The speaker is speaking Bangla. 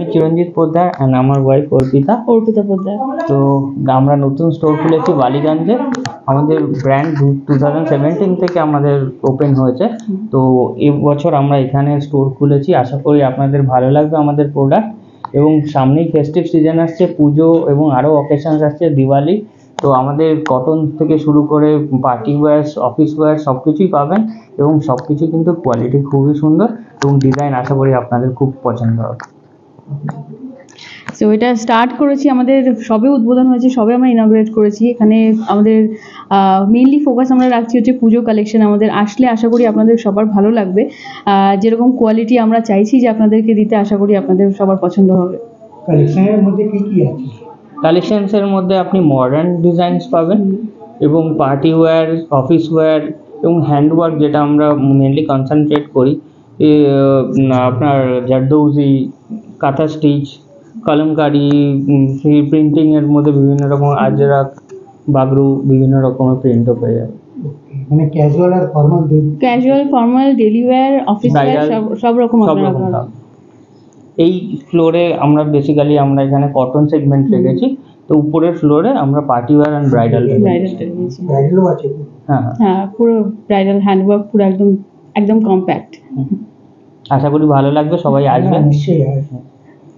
আমি চিরঞ্জিত পোদ্দার অ্যান্ড আমার ওয়াইফ অর্পিতা পোদ্দার। তো আমরা নতুন স্টোর খুলেছি বালিগঞ্জে। আমাদের ব্র্যান্ড 2017 থেকে আমাদের ওপেন হয়েছে। তো এবছর আমরা এখানে স্টোর খুলেছি। আশা করি আপনাদের ভালো লাগবে আমাদের প্রোডাক্ট। এবং সামনেই ফেস্টিভ সিজন আসছে, পুজো এবং আরও অকেশনস আসছে, দিওয়ালি। তো আমাদের কটন থেকে শুরু করে পার্টি ওয়্যার, অফিস ওয়্যার সব কিছুই পাবেন। এবং সব কিছু কিন্তু কোয়ালিটি খুবই সুন্দর এবং ডিজাইন আশা করি আপনাদের খুব পছন্দ হবে। সো এটা স্টার্ট করেছি, আমাদের সবে উদ্বোধন হয়েছে, সবে আমরা ইনঅগ্রেট করেছি। এখানে আমাদের মেইনলি ফোকাস আমরা রাখছি হচ্ছে পুজো কালেকশন। আমাদের আসলে আশা করি আপনাদের সবার ভালো লাগবে। যেরকম কোয়ালিটি আমরা চাইছি যে আপনাদেরকে দিতে, আশা করি আপনাদের সবার পছন্দ হবে। কালেকশনের মধ্যে কি আছে? কালেকশনসের মধ্যে আপনি মডার্ন ডিজাইনস পাবেন এবং পার্টি ওয়্যার, অফিস ওয়্যার এবং হ্যান্ডওয়ার্ক, যেটা আমরা মেনলি কনসেন্ট্রেট করি। আপনার জারদৌজি, কাঁথা স্টিচ, কলমকারি, প্রিন্টিংয়ের মধ্যে বিভিন্ন রকম আজরাক, বাগরু, বিভিন্ন রকমের প্রিন্টও পেয়ে যাবে। মানে ক্যাজুয়াল আর formal, casual, formal, daily wear, office wear সব রকম আপনারা। এই ফ্লোরে আমরা বেসিক্যালি আমরা এখানে কটন সেগমেন্ট রেখেছি। তো উপরের ফ্লোরে আমরা পার্টি ওয়্যার অ্যান্ড ব্রাইডাল ব্রাইডালও আছে। হ্যাঁ, পুরো ব্রাইডাল হ্যান্ডওয়ার্ক, পুরো একদম কম্প্যাক্ট। আশা করি ভালো লাগবে, সবাই আসবেন। নিশ্চয়ই।